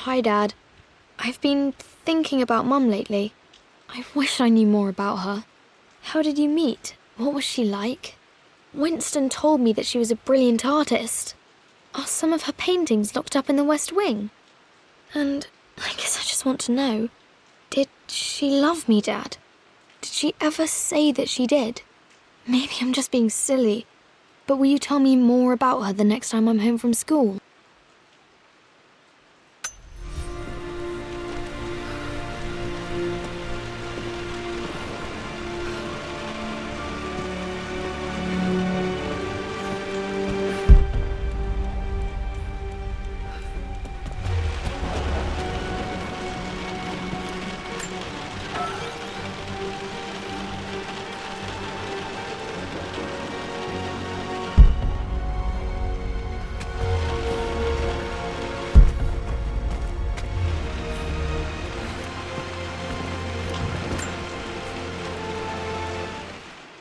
Hi, Dad. I've been thinking about Mum lately. I wish I knew more about her. How did you meet? What was she like? Winston told me that she was a brilliant artist. Are some of her paintings locked up in the West Wing? And I guess I just want to know, did she love me, Dad? Did she ever say that she did? Maybe I'm just being silly, but will you tell me more about her the next time I'm home from school?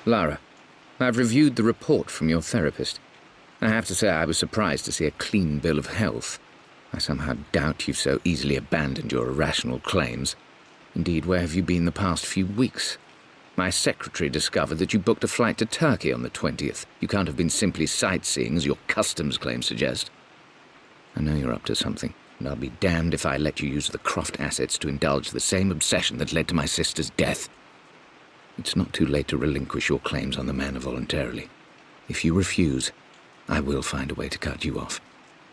Lara, I've reviewed the report from your therapist. I have to say I was surprised to see a clean bill of health. I somehow doubt you've so easily abandoned your irrational claims. Indeed, where have you been the past few weeks? My secretary discovered that you booked a flight to Turkey on the 20th. You can't have been simply sightseeing, as your customs claims suggest. I know you're up to something, and I'll be damned if I let you use the Croft assets to indulge the same obsession that led to my sister's death. It's not too late to relinquish your claims on the manor voluntarily. If you refuse, I will find a way to cut you off.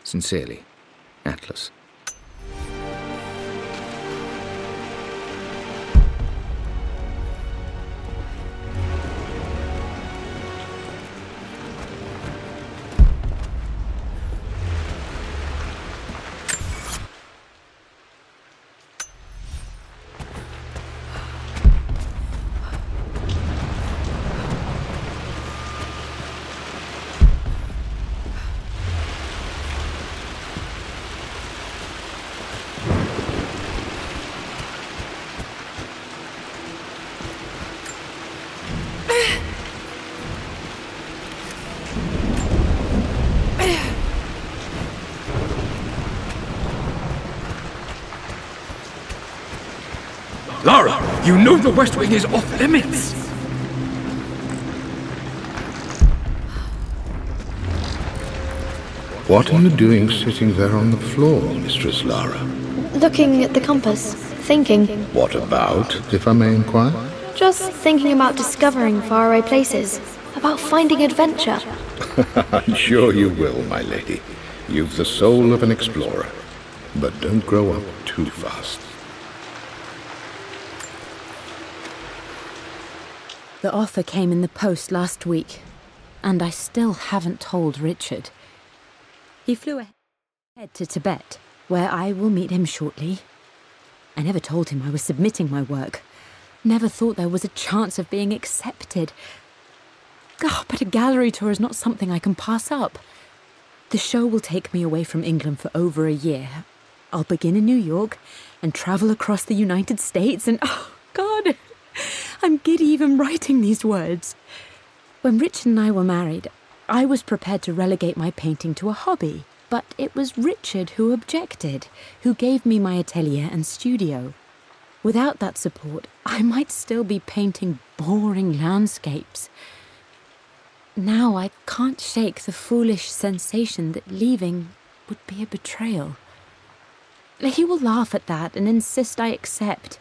Sincerely, Atlas. Lara, you know the West Wing is off limits! What are you doing sitting there on the floor, Mistress Lara? Looking at the compass, thinking. What about, if I may inquire? Just thinking about discovering faraway places, about finding adventure. I'm sure you will, my lady. You've the soul of an explorer. But don't grow up too fast. The offer came in the post last week, and I still haven't told Richard. He flew ahead to Tibet, where I will meet him shortly. I never told him I was submitting my work. Never thought there was a chance of being accepted. But a gallery tour is not something I can pass up. The show will take me away from England for over a year. I'll begin in New York and travel across the United States and, oh, God, I'm giddy even writing these words. When Richard and I were married, I was prepared to relegate my painting to a hobby, but it was Richard who objected, who gave me my atelier and studio. Without that support, I might still be painting boring landscapes. Now I can't shake the foolish sensation that leaving would be a betrayal. He will laugh at that and insist I accept,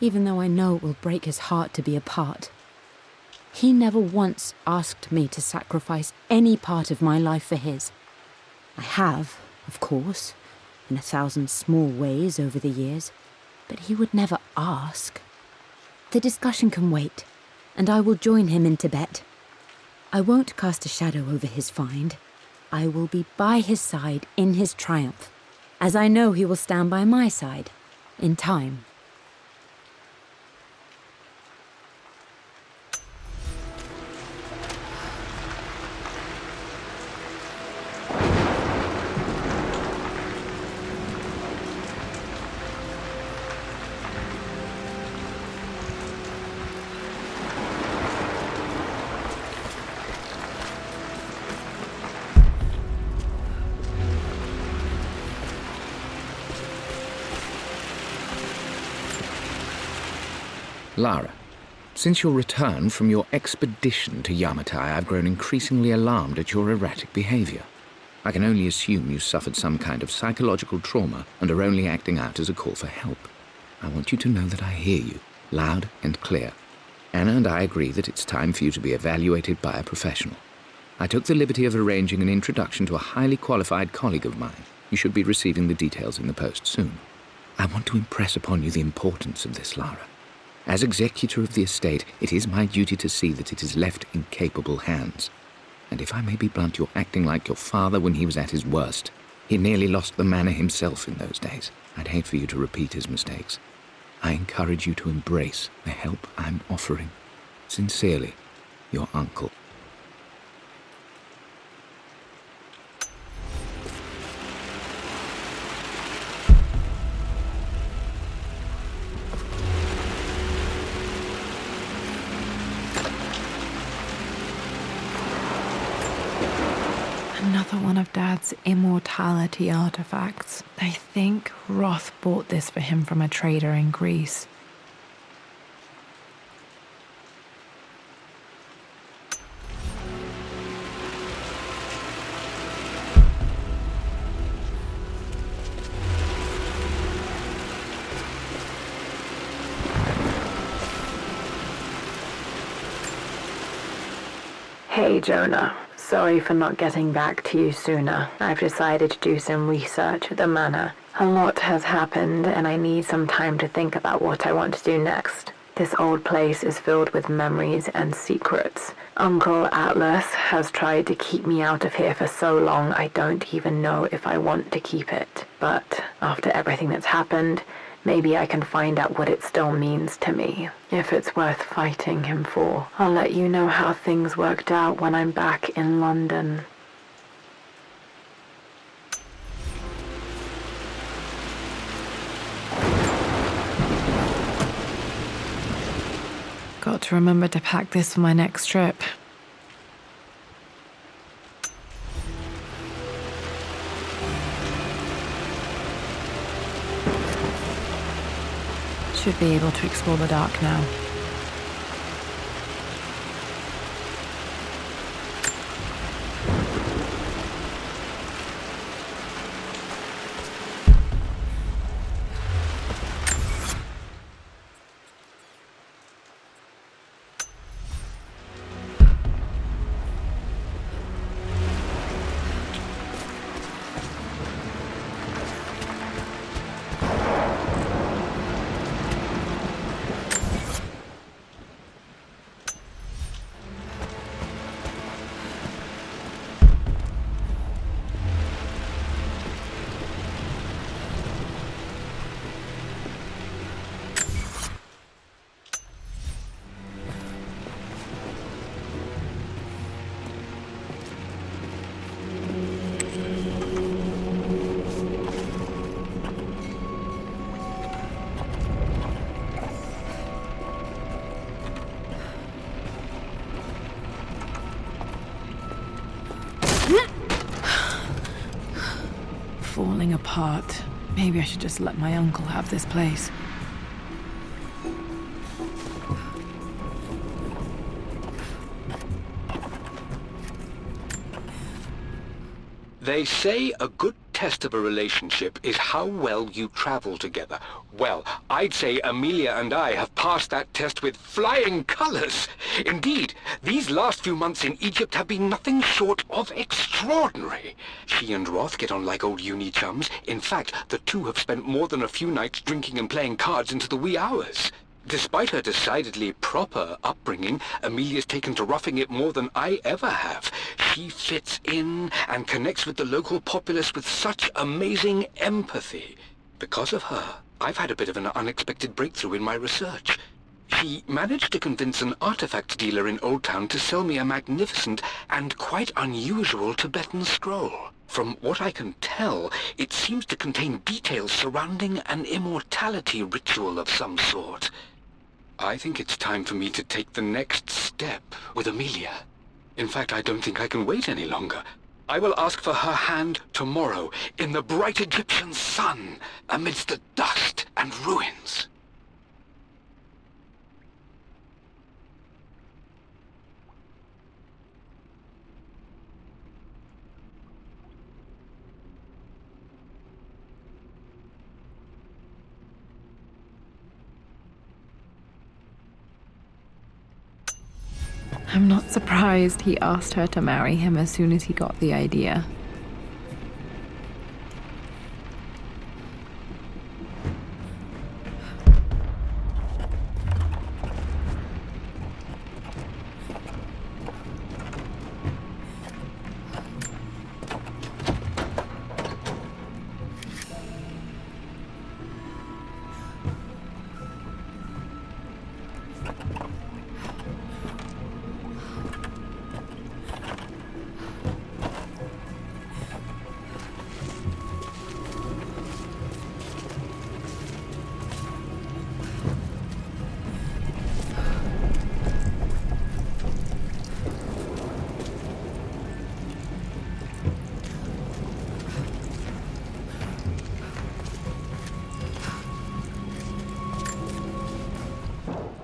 even though I know it will break his heart to be apart. He never once asked me to sacrifice any part of my life for his. I have, of course, in 1,000 small ways over the years, but he would never ask. The discussion can wait, and I will join him in Tibet. I won't cast a shadow over his find. I will be by his side in his triumph, as I know he will stand by my side, in time. Lara, since your return from your expedition to Yamatai, I've grown increasingly alarmed at your erratic behavior. I can only assume you suffered some kind of psychological trauma and are only acting out as a call for help. I want you to know that I hear you, loud and clear. Anna and I agree that it's time for you to be evaluated by a professional. I took the liberty of arranging an introduction to a highly qualified colleague of mine. You should be receiving the details in the post soon. I want to impress upon you the importance of this, Lara. As executor of the estate, it is my duty to see that it is left in capable hands. And if I may be blunt, you're acting like your father when he was at his worst. He nearly lost the manor himself in those days. I'd hate for you to repeat his mistakes. I encourage you to embrace the help I'm offering. Sincerely, your uncle. Another one of Dad's immortality artifacts. I think Roth bought this for him from a trader in Greece. Hey, Jonah. Sorry for not getting back to you sooner. I've decided to do some research at the manor. A lot has happened, and I need some time to think about what I want to do next. This old place is filled with memories and secrets. Uncle Atlas has tried to keep me out of here for so long I don't even know if I want to keep it. But after everything that's happened, maybe I can find out what it still means to me. If it's worth fighting him for, I'll let you know how things worked out when I'm back in London. Got to remember to pack this for my next trip. Should be able to explore the dark now. Falling apart. Maybe I should just let my uncle have this place. They say a good test of a relationship is how well you travel together. Well, I'd say Amelia and I have passed that test with flying colors. Indeed, these last few months in Egypt have been nothing short of extraordinary. She and Roth get on like old uni chums. In fact, the two have spent more than a few nights drinking and playing cards into the wee hours. Despite her decidedly proper upbringing, Amelia's taken to roughing it more than I ever have. She fits in and connects with the local populace with such amazing empathy. Because of her, I've had a bit of an unexpected breakthrough in my research. She managed to convince an artifact dealer in Old Town to sell me a magnificent and quite unusual Tibetan scroll. From what I can tell, it seems to contain details surrounding an immortality ritual of some sort. I think it's time for me to take the next step with Amelia. In fact, I don't think I can wait any longer. I will ask for her hand tomorrow in the bright Egyptian sun amidst the dust and ruins. I'm not surprised he asked her to marry him as soon as he got the idea.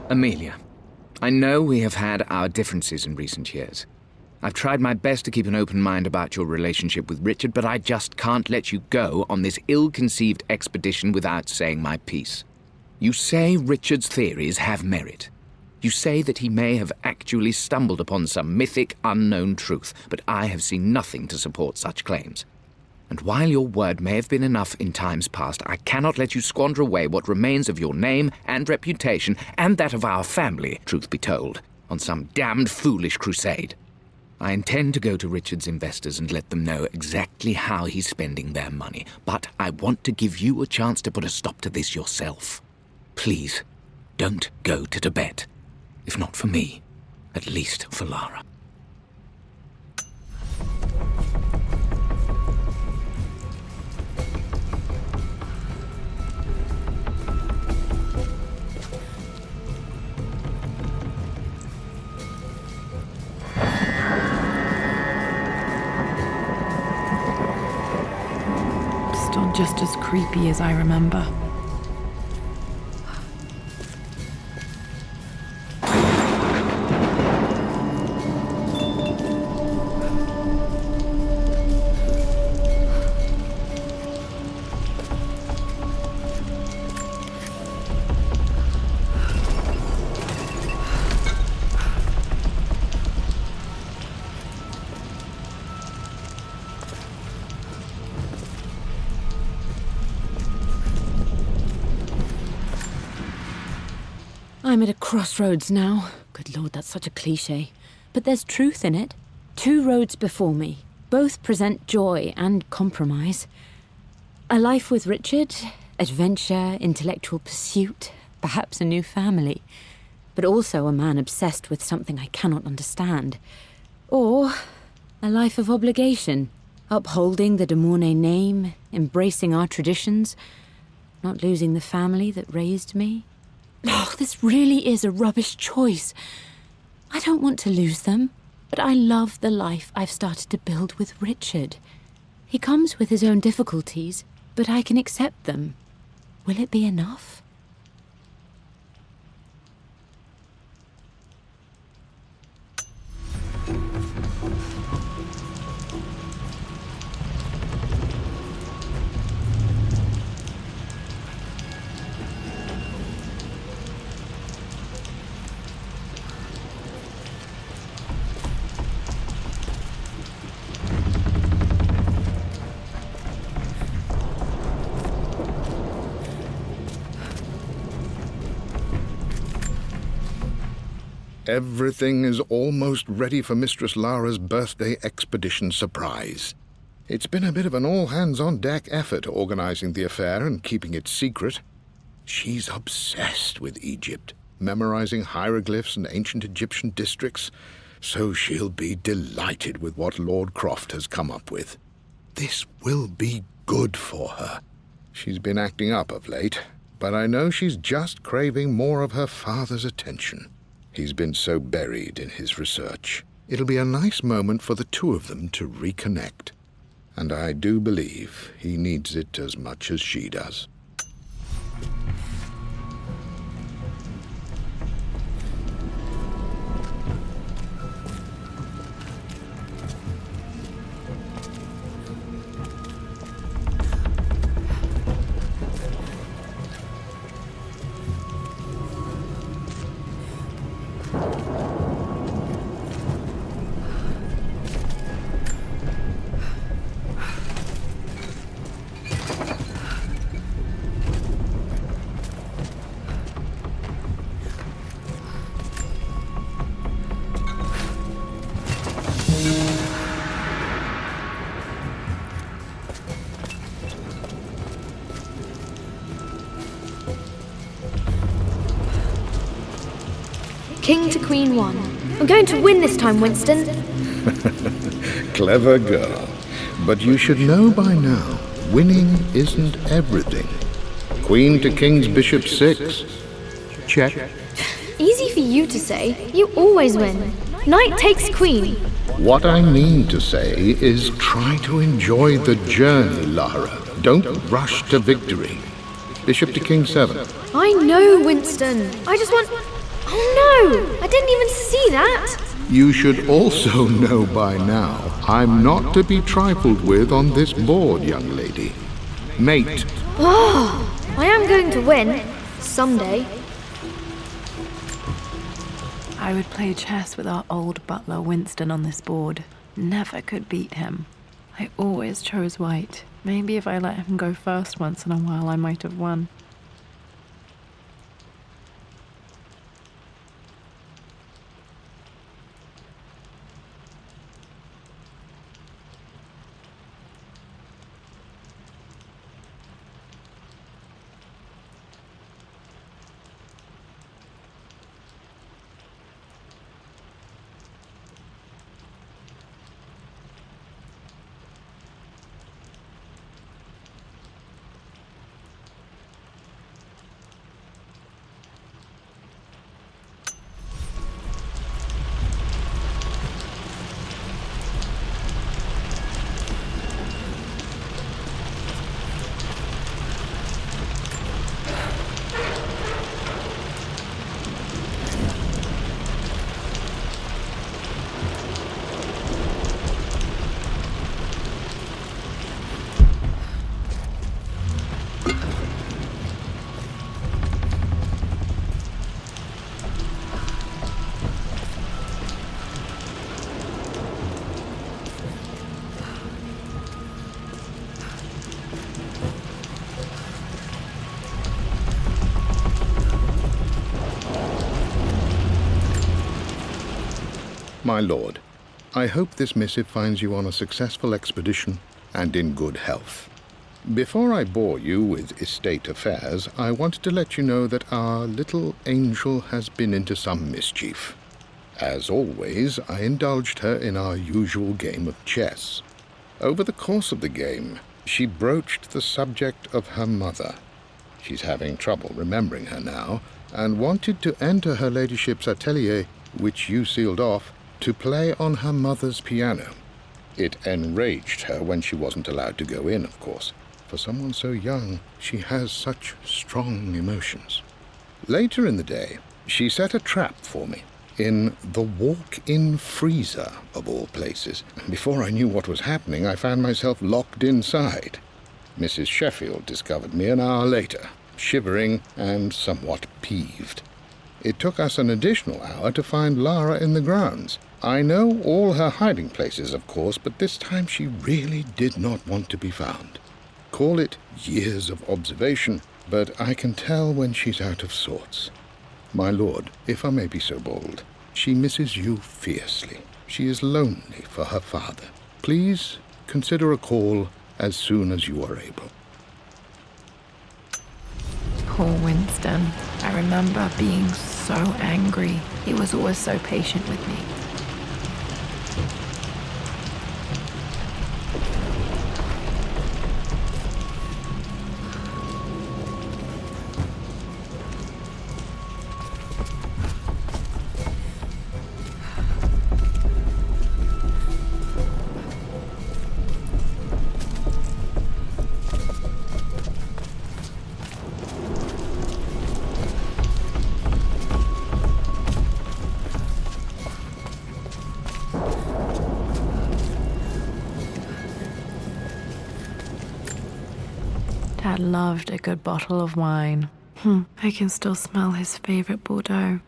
Amelia, I know we have had our differences in recent years. I've tried my best to keep an open mind about your relationship with Richard, but I just can't let you go on this ill-conceived expedition without saying my piece. You say Richard's theories have merit. You say that he may have actually stumbled upon some mythic, unknown truth, but I have seen nothing to support such claims. And while your word may have been enough in times past, I cannot let you squander away what remains of your name and reputation, and that of our family, truth be told, on some damned foolish crusade. I intend to go to Richard's investors and let them know exactly how he's spending their money, but I want to give you a chance to put a stop to this yourself. Please, don't go to Tibet. If not for me, at least for Lara. Still just as creepy as I remember. I'm at a crossroads now. Good Lord, that's such a cliche. But there's truth in it. 2 roads before me. Both present joy and compromise. A life with Richard, adventure, intellectual pursuit, perhaps a new family. But also a man obsessed with something I cannot understand. Or a life of obligation, upholding the de Mornay name, embracing our traditions, not losing the family that raised me. Oh, this really is a rubbish choice. I don't want to lose them, but I love the life I've started to build with Richard. He comes with his own difficulties, but I can accept them. Will it be enough? Everything is almost ready for Mistress Lara's birthday expedition surprise. It's been a bit of an all-hands-on-deck effort organizing the affair and keeping it secret. She's obsessed with Egypt, memorizing hieroglyphs and ancient Egyptian districts, so she'll be delighted with what Lord Croft has come up with. This will be good for her. She's been acting up of late, but I know she's just craving more of her father's attention. He's been so buried in his research. It'll be a nice moment for the 2 of them to reconnect. And I do believe he needs it as much as she does. King to Queen 1. I'm going to win this time, Winston. Clever girl. But you should know by now, winning isn't everything. Queen to King's Bishop 6. Check. Easy for you to say. You always win. Knight takes Queen. What I mean to say is try to enjoy the journey, Lara. Don't rush to victory. Bishop to King 7. I know, Winston. I just want... Oh no! I didn't even see that! You should also know by now, I'm not to be trifled with on this board, young lady. Mate. Oh, I am going to win. Someday. I would play chess with our old butler Winston on this board. Never could beat him. I always chose white. Maybe if I let him go first once in a while, I might have won. My lord, I hope this missive finds you on a successful expedition and in good health. Before I bore you with estate affairs, I wanted to let you know that our little angel has been into some mischief. As always, I indulged her in our usual game of chess. Over the course of the game, she broached the subject of her mother. She's having trouble remembering her now, and wanted to enter her ladyship's atelier, which you sealed off, to play on her mother's piano. It enraged her when she wasn't allowed to go in, of course. For someone so young, she has such strong emotions. Later in the day, she set a trap for me in the walk-in freezer, of all places. Before I knew what was happening, I found myself locked inside. Mrs. Sheffield discovered me an hour later, shivering and somewhat peeved. It took us an additional hour to find Lara in the grounds. I know all her hiding places, of course, but this time she really did not want to be found. Call it years of observation, but I can tell when she's out of sorts. My lord, if I may be so bold, she misses you fiercely. She is lonely for her father. Please consider a call as soon as you are able. Poor Winston. I remember being so angry. He was always so patient with me. Dad loved a good bottle of wine. I can still smell his favorite Bordeaux.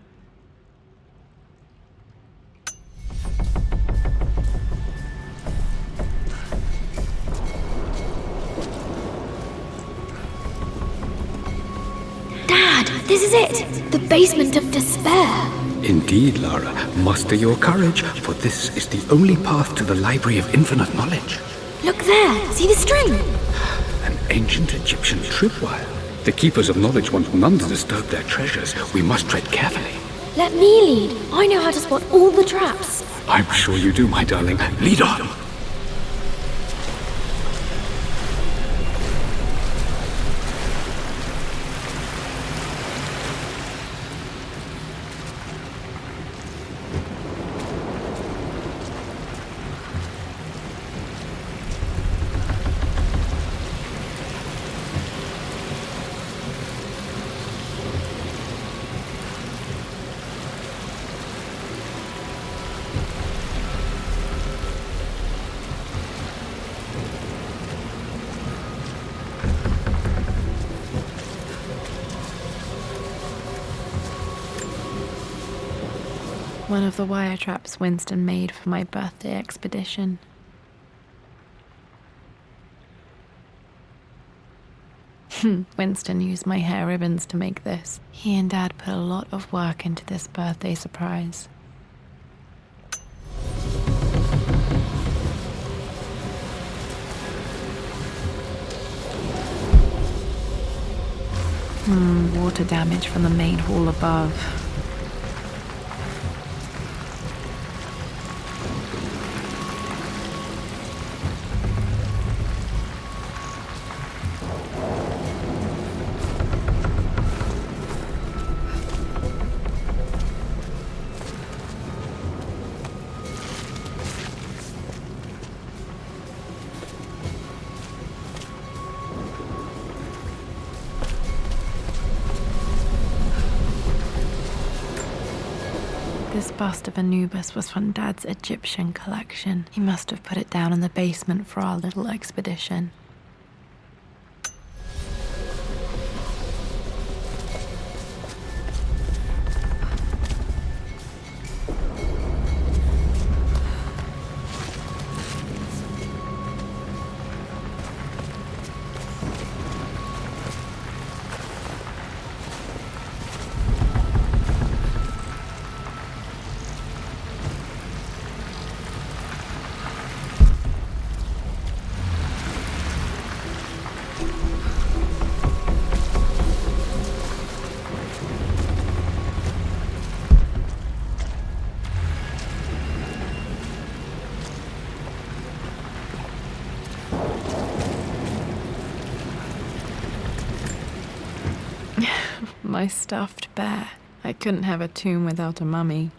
Dad, this is it! The basement of despair! Indeed, Lara. Muster your courage, for this is the only path to the Library of Infinite Knowledge. Look there! See the string? An ancient Egyptian tripwire. The Keepers of Knowledge want none to disturb their treasures. We must tread carefully. Let me lead. I know how to spot all the traps. I'm sure you do, my darling. Lead on. One of the wire traps Winston made for my birthday expedition. Winston used my hair ribbons to make this. He and Dad put a lot of work into this birthday surprise. Water damage from the main hall above. This bust of Anubis was from Dad's Egyptian collection. He must have put it down in the basement for our little expedition. My stuffed bear. I couldn't have a tomb without a mummy.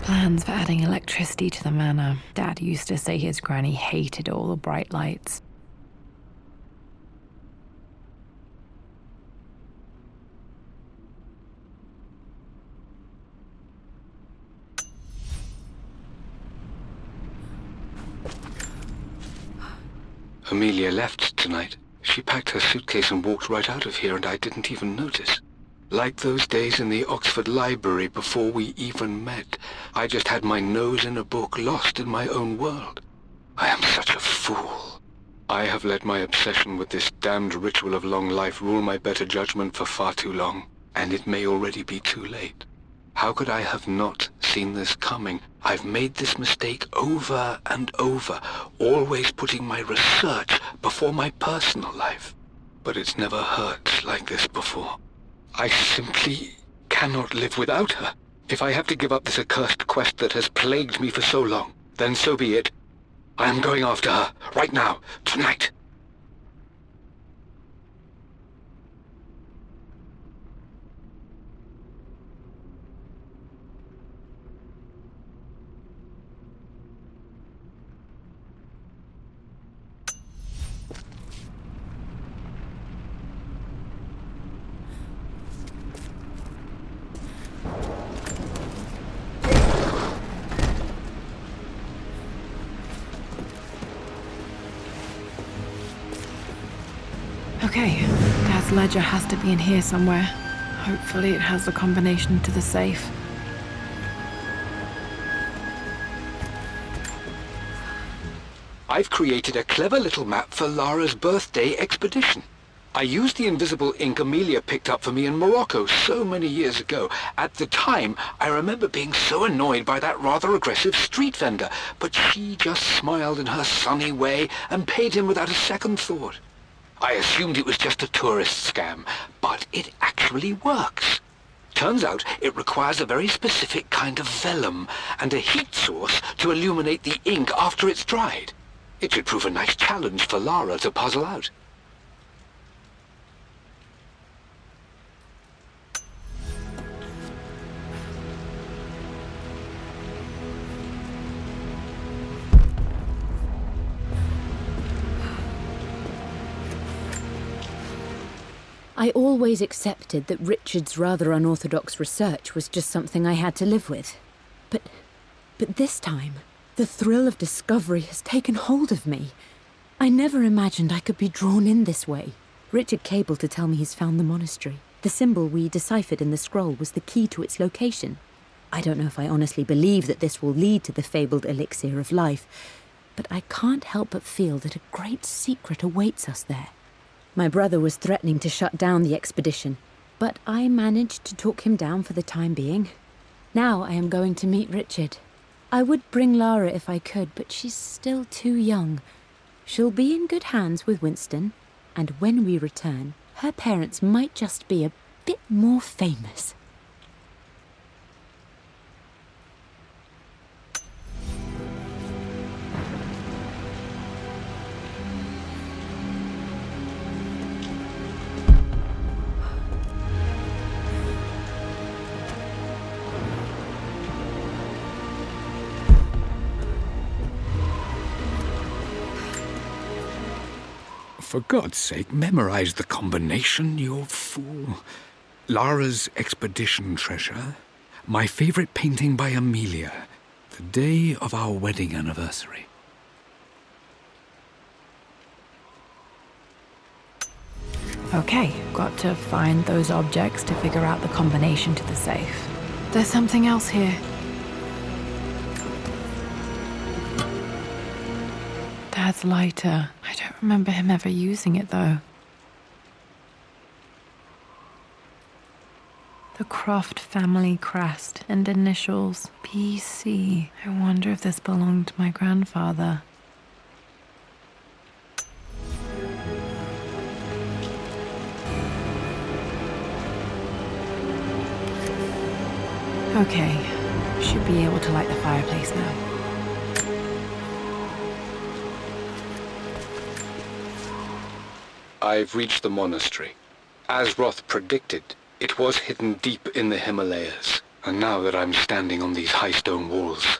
Plans for adding electricity to the manor. Dad used to say his granny hated all the bright lights. Amelia left tonight. She packed her suitcase and walked right out of here, and I didn't even notice. Like those days in the Oxford Library before we even met. I just had my nose in a book, lost in my own world. I am such a fool. I have let my obsession with this damned ritual of long life rule my better judgment for far too long, and it may already be too late. How could I have not seen this coming? I've made this mistake over and over, always putting my research before my personal life. But it's never hurt like this before. I simply cannot live without her. If I have to give up this accursed quest that has plagued me for so long, then so be it. I am going after her, right now, tonight. Okay, Dad's ledger has to be in here somewhere. Hopefully it has the combination to the safe. I've created a clever little map for Lara's birthday expedition. I used the invisible ink Amelia picked up for me in Morocco so many years ago. At the time, I remember being so annoyed by that rather aggressive street vendor, but she just smiled in her sunny way and paid him without a second thought. I assumed it was just a tourist scam, but it actually works. Turns out it requires a very specific kind of vellum and a heat source to illuminate the ink after it's dried. It should prove a nice challenge for Lara to puzzle out. I always accepted that Richard's rather unorthodox research was just something I had to live with. But this time, the thrill of discovery has taken hold of me. I never imagined I could be drawn in this way. Richard cabled to tell me he's found the monastery. The symbol we deciphered in the scroll was the key to its location. I don't know if I honestly believe that this will lead to the fabled elixir of life, but I can't help but feel that a great secret awaits us there. My brother was threatening to shut down the expedition, but I managed to talk him down for the time being. Now I am going to meet Richard. I would bring Lara if I could, but she's still too young. She'll be in good hands with Winston, and when we return, her parents might just be a bit more famous. For God's sake, memorize the combination, you fool. Lara's expedition treasure, my favorite painting by Amelia, the day of our wedding anniversary. Okay, got to find those objects to figure out the combination to the safe. There's something else here. Dad's lighter. I don't remember him ever using it, though. The Croft family crest and initials PC. I wonder if this belonged to my grandfather. Okay, should be able to light the fireplace now. I've reached the monastery. As Roth predicted, it was hidden deep in the Himalayas, and now that I'm standing on these high stone walls,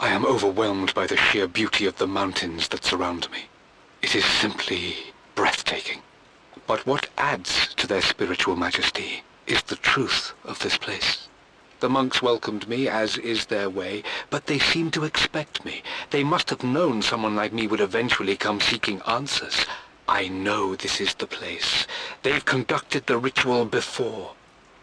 I am overwhelmed by the sheer beauty of the mountains that surround me. It is simply breathtaking. But what adds to their spiritual majesty is the truth of this place. The monks welcomed me, as is their way, but they seemed to expect me. They must have known someone like me would eventually come seeking answers. I know this is the place. They've conducted the ritual before.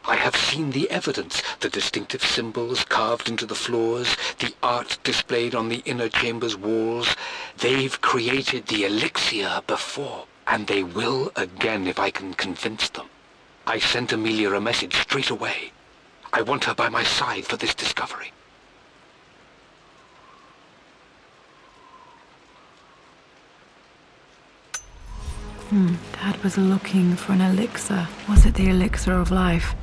I have seen the evidence, the distinctive symbols carved into the floors, the art displayed on the inner chamber's walls. They've created the elixir before, and they will again if I can convince them. I sent Amelia a message straight away. I want her by my side for this discovery. Dad was looking for an elixir. Was it the elixir of life?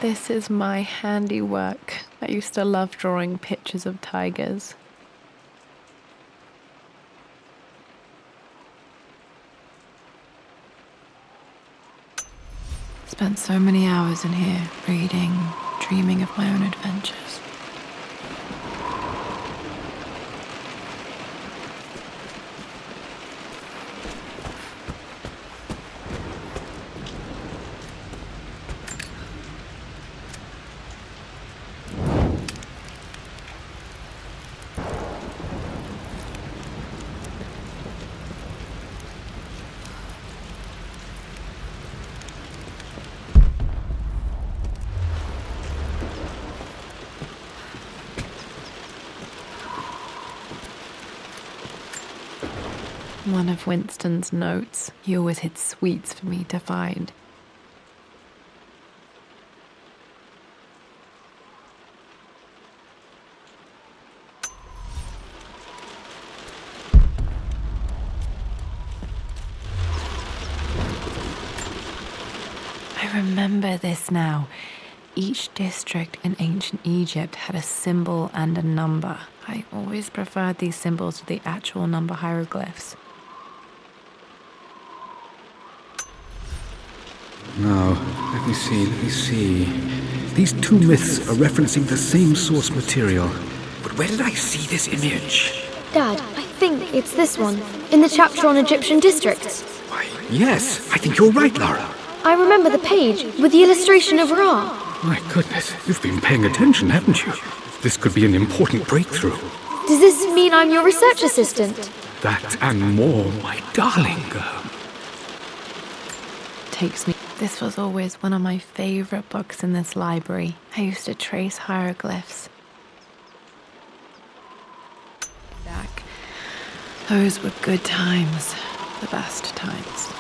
This is my handiwork. I used to love drawing pictures of tigers. Spent so many hours in here, reading, dreaming of my own adventures. One of Winston's notes. He always hid sweets for me to find. I remember this now. Each district in ancient Egypt had a symbol and a number. I always preferred these symbols to the actual number hieroglyphs. Now, let me see. These two myths are referencing the same source material. But where did I see this image? Dad, I think it's this one, in the chapter on Egyptian districts. Why, yes, I think you're right, Lara. I remember the page with the illustration of Ra. My goodness, you've been paying attention, haven't you? This could be an important breakthrough. Does this mean I'm your research assistant? That and more, my darling girl. Takes me. This was always one of my favorite books in this library. I used to trace hieroglyphs. Back. Those were good times. The best times.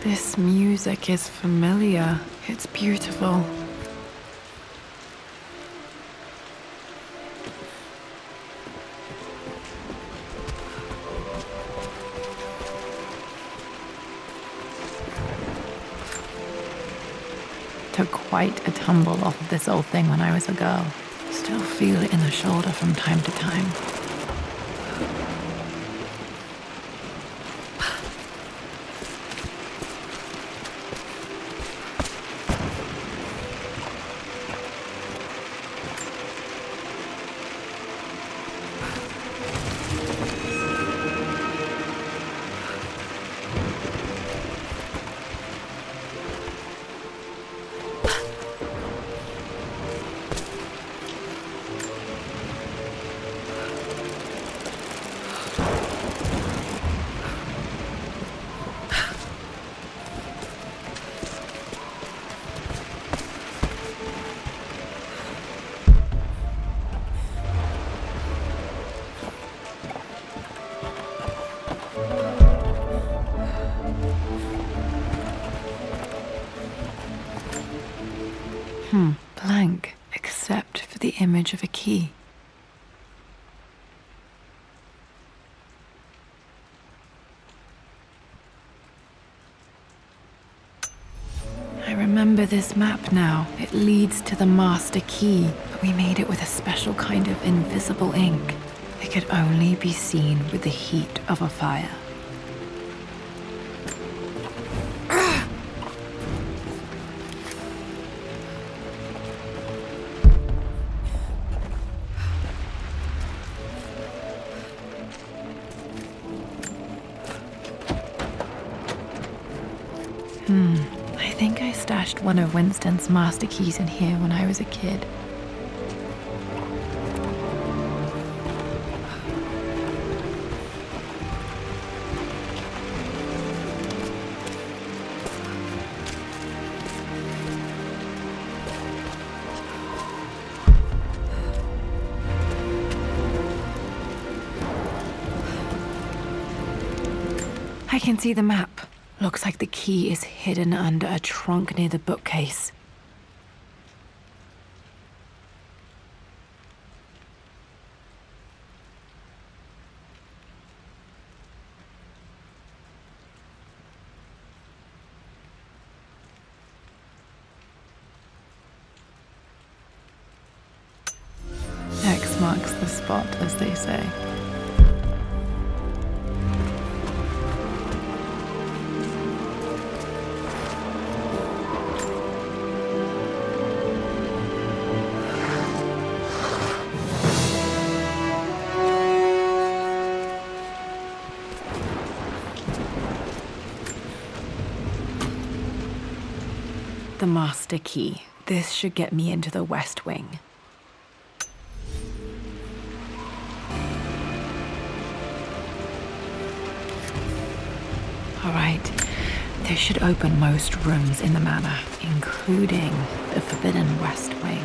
This music is familiar. It's beautiful. Took quite a tumble off of this old thing when I was a girl. Still feel it in the shoulder from time to time. Blank, except for the image of a key. I remember this map now. It leads to the master key, but we made it with a special kind of invisible ink. They could only be seen with the heat of a fire. I think I stashed one of Winston's master keys in here when I was a kid. I can see the map. Looks like the key is hidden under a trunk near the bookcase. X marks the spot, as they say. The master key. This should get me into the West Wing. All right. This should open most rooms in the manor, including the Forbidden West Wing.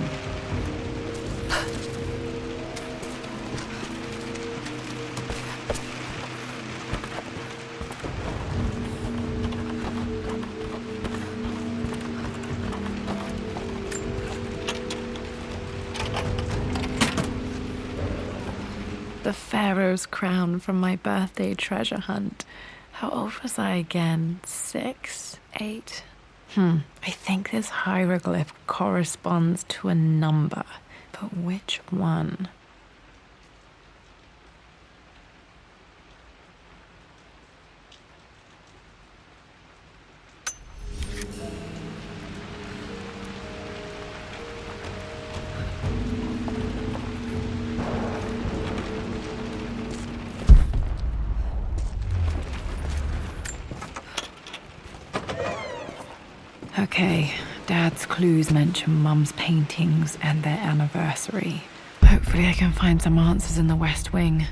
The Pharaoh's crown from my birthday treasure hunt. How old was I again? 6? 8? I think this hieroglyph corresponds to a number, but which one? Okay, Dad's clues mention Mum's paintings and their anniversary. Hopefully I can find some answers in the West Wing.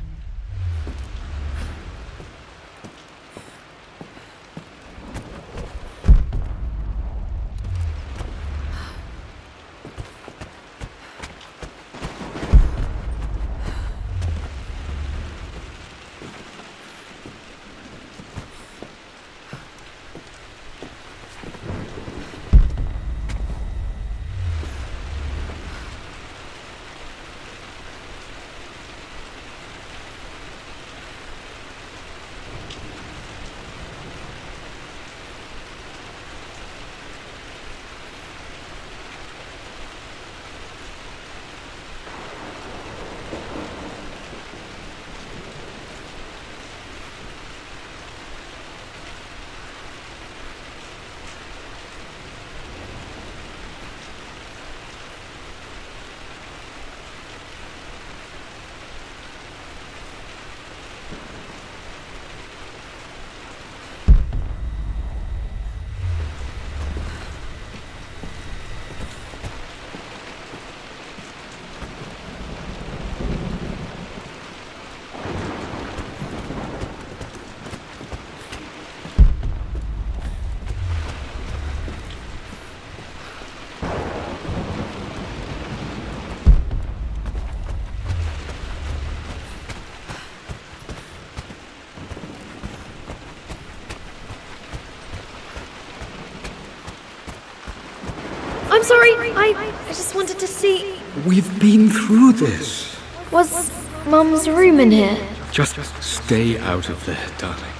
I'm sorry, I just wanted to see... We've been through this. Was Mum's room in here? Just stay out of there, darling.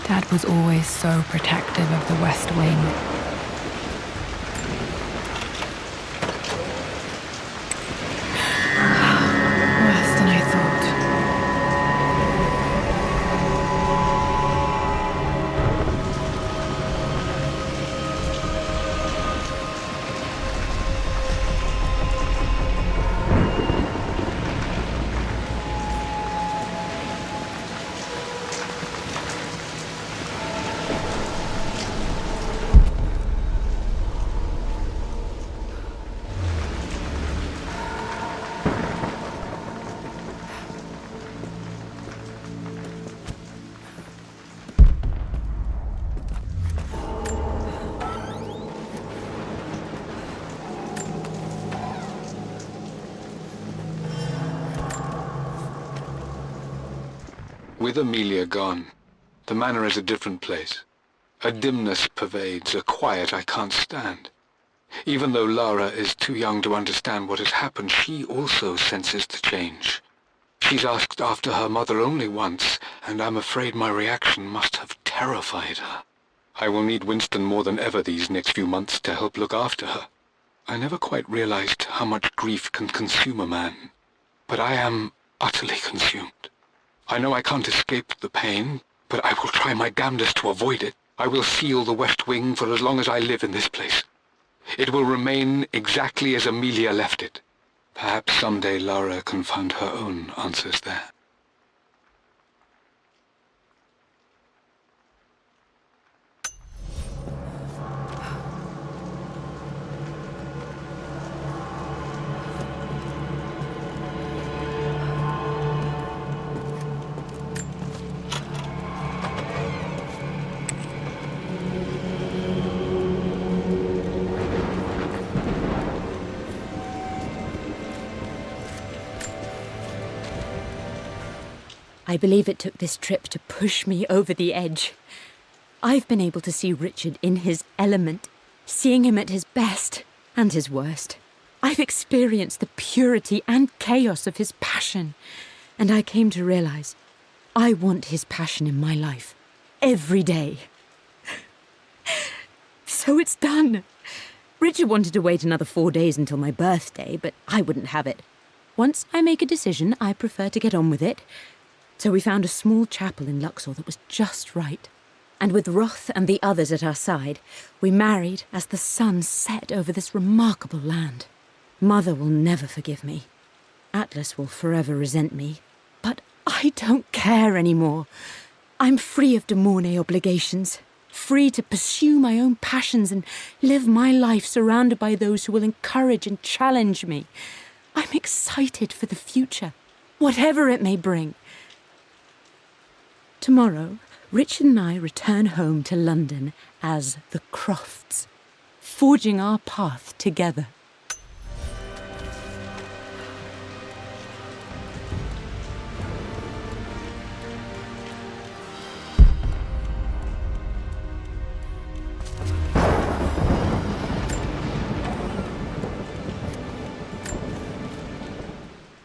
Dad was always so protective of the West Wing. Worse than I thought. With Amelia gone, the manor is a different place. A dimness pervades, a quiet I can't stand. Even though Lara is too young to understand what has happened, she also senses the change. She's asked after her mother only once, and I'm afraid my reaction must have terrified her. I will need Winston more than ever these next few months to help look after her. I never quite realized how much grief can consume a man, but I am utterly consumed. I know I can't escape the pain, but I will try my damnedest to avoid it. I will seal the West Wing for as long as I live in this place. It will remain exactly as Amelia left it. Perhaps someday Lara can find her own answers there. I believe it took this trip to push me over the edge. I've been able to see Richard in his element, seeing him at his best and his worst. I've experienced the purity and chaos of his passion, and I came to realize I want his passion in my life every day. So it's done. Richard wanted to wait another 4 days until my birthday, but I wouldn't have it. Once I make a decision, I prefer to get on with it. So we found a small chapel in Luxor that was just right. And with Roth and the others at our side, we married as the sun set over this remarkable land. Mother will never forgive me. Atlas will forever resent me. But I don't care anymore. I'm free of de Mornay obligations, free to pursue my own passions and live my life surrounded by those who will encourage and challenge me. I'm excited for the future, whatever it may bring. Tomorrow, Richard and I return home to London as the Crofts, forging our path together.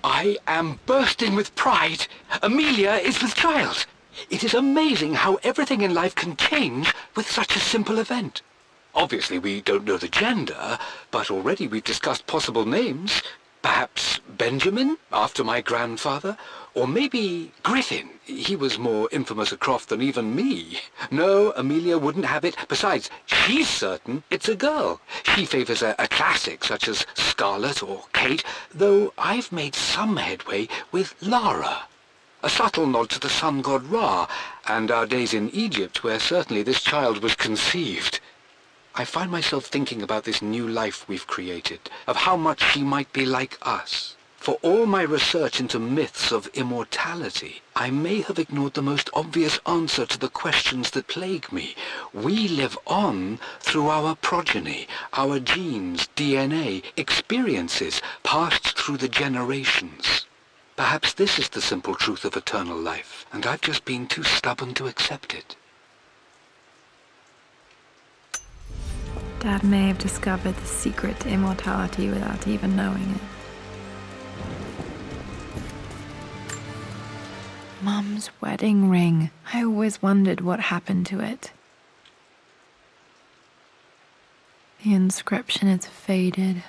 I am bursting with pride. Amelia is with child. It is amazing how everything in life can change with such a simple event. Obviously, we don't know the gender, but already we've discussed possible names. Perhaps Benjamin, after my grandfather, or maybe Griffin. He was more infamous a Croft than even me. No, Amelia wouldn't have it. Besides, she's certain it's a girl. She favours a classic such as Scarlet or Kate, though I've made some headway with Lara. A subtle nod to the sun god Ra, and our days in Egypt, where certainly this child was conceived. I find myself thinking about this new life we've created, of how much she might be like us. For all my research into myths of immortality, I may have ignored the most obvious answer to the questions that plague me. We live on through our progeny, our genes, DNA, experiences passed through the generations. Perhaps this is the simple truth of eternal life, and I've just been too stubborn to accept it. Dad may have discovered the secret to immortality without even knowing it. Mum's wedding ring. I always wondered what happened to it. The inscription is faded.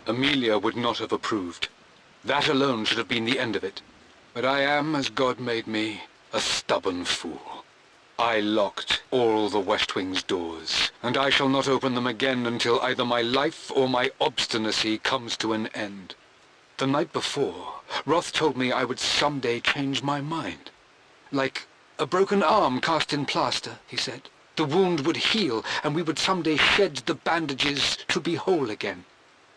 Amelia would not have approved. That alone should have been the end of it. But I am, as God made me, a stubborn fool. I locked all the West Wing's doors, and I shall not open them again until either my life or my obstinacy comes to an end. The night before, Roth told me I would someday change my mind. Like a broken arm cast in plaster, he said. The wound would heal, and we would someday shed the bandages to be whole again.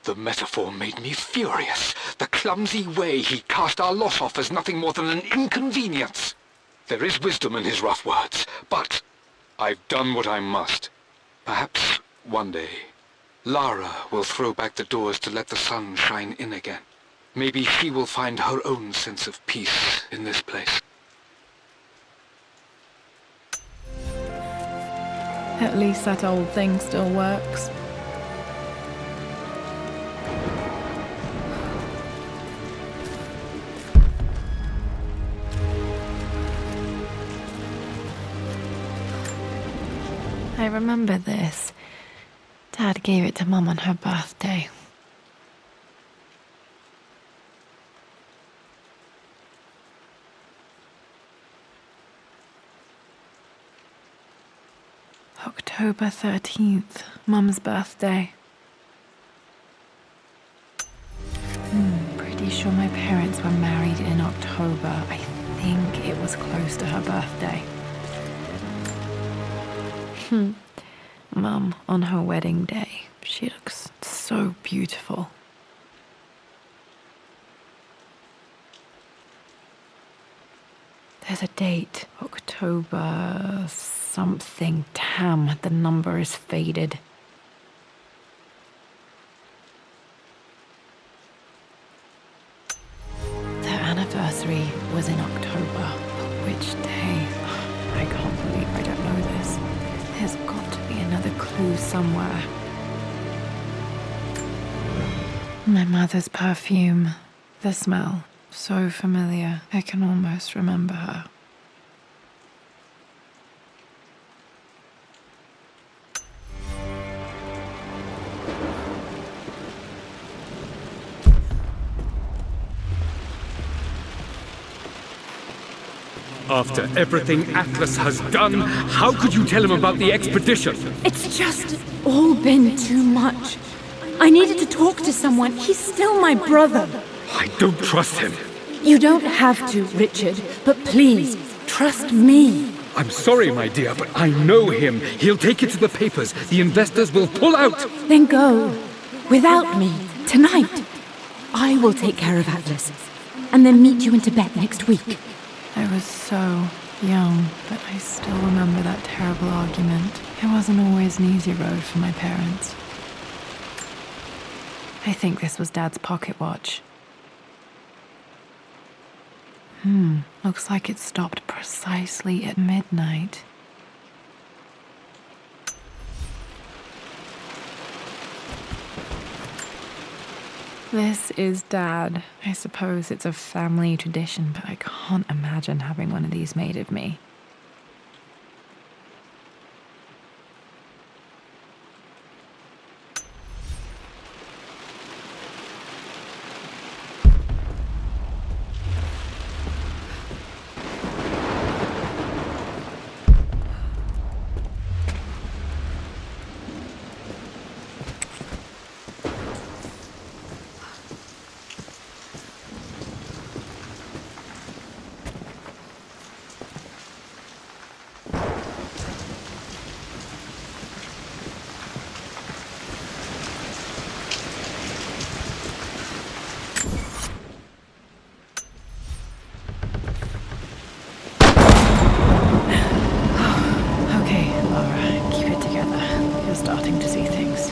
The metaphor made me furious. The clumsy way he cast our loss off as nothing more than an inconvenience. There is wisdom in his rough words, but I've done what I must. Perhaps one day, Lara will throw back the doors to let the sun shine in again. Maybe she will find her own sense of peace in this place. At least that old thing still works. I remember this. Dad gave it to Mum on her birthday. October 13th, Mum's birthday. Pretty sure my parents were married in October. I think it was close to her birthday. Mum, on her wedding day, she looks so beautiful. There's a date, October something. Damn, the number is faded. Their anniversary was in October. But which day? I can't believe I don't know this. There's got to be another clue somewhere. My mother's perfume. The smell. So familiar. I can almost remember her. After everything Atlas has done, how could you tell him about the expedition? It's just all been too much. I needed to talk to someone. He's still my brother. I don't trust him. You don't have to, Richard, but please, trust me. I'm sorry, my dear, but I know him. He'll take it to the papers. The investors will pull out. Then go. Without me. Tonight. I will take care of Atlas. And then meet you in Tibet next week. I was so young, but I still remember that terrible argument. It wasn't always an easy road for my parents. I think this was Dad's pocket watch. Looks like it stopped precisely at midnight. This is Dad. I suppose it's a family tradition, but I can't imagine having one of these made of me. Starting to see things.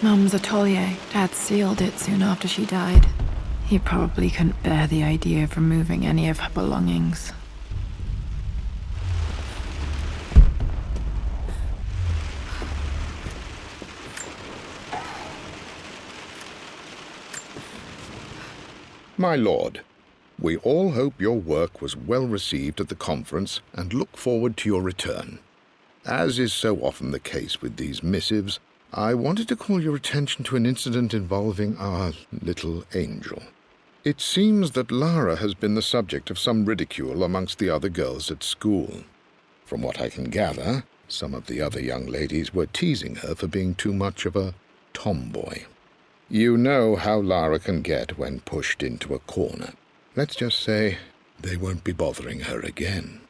Mum's atelier. Dad sealed it soon after she died. He probably couldn't bear the idea of removing any of her belongings. My lord, we all hope your work was well received at the conference and look forward to your return. As is so often the case with these missives, I wanted to call your attention to an incident involving our little angel. It seems that Lara has been the subject of some ridicule amongst the other girls at school. From what I can gather, some of the other young ladies were teasing her for being too much of a tomboy. You know how Lara can get when pushed into a corner. Let's just say they won't be bothering her again.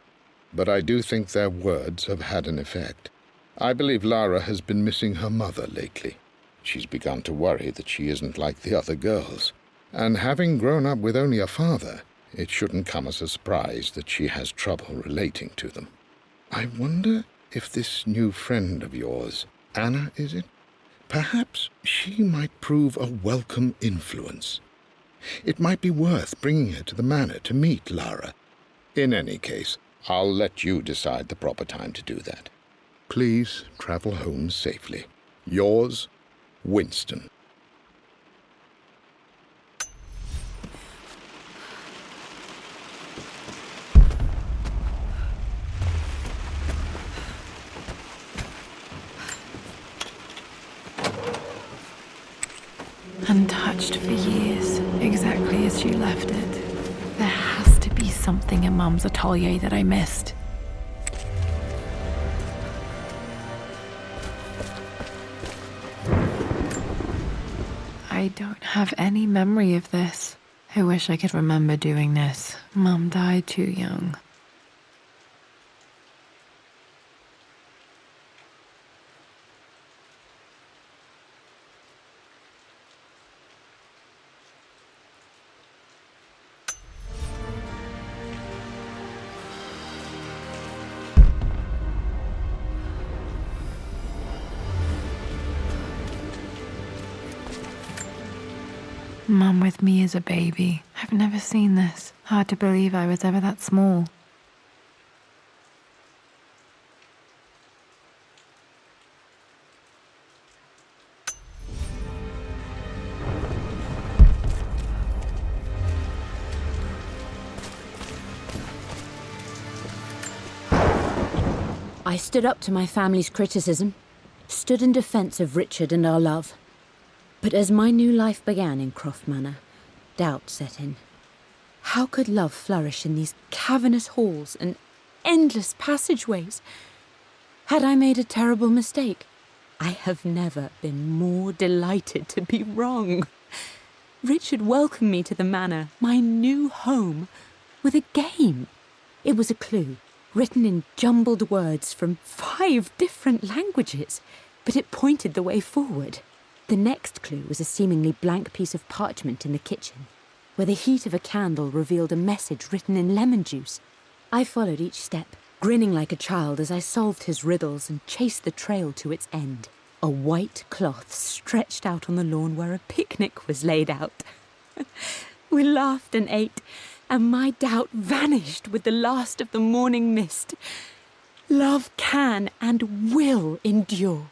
but I do think their words have had an effect. I believe Lara has been missing her mother lately. She's begun to worry that she isn't like the other girls. And having grown up with only a father, it shouldn't come as a surprise that she has trouble relating to them. I wonder if this new friend of yours, Anna, is it? Perhaps she might prove a welcome influence. It might be worth bringing her to the manor to meet Lara. In any case, I'll let you decide the proper time to do that. Please travel home safely. Yours, Winston. Untouched for years, exactly as she left it. There has to be something in Mum's atelier that I missed. I don't have any memory of this. I wish I could remember doing this. Mum died too young. Mum with me as a baby. I've never seen this. Hard to believe I was ever that small. I stood up to my family's criticism, stood in defense of Richard and our love. But as my new life began in Croft Manor, doubt set in. How could love flourish in these cavernous halls and endless passageways? Had I made a terrible mistake? I have never been more delighted to be wrong. Richard welcomed me to the manor, my new home, with a game. It was a clue, written in jumbled words from 5 different languages, but it pointed the way forward. The next clue was a seemingly blank piece of parchment in the kitchen, where the heat of a candle revealed a message written in lemon juice. I followed each step, grinning like a child as I solved his riddles and chased the trail to its end. A white cloth stretched out on the lawn where a picnic was laid out. We laughed and ate, and my doubt vanished with the last of the morning mist. Love can and will endure.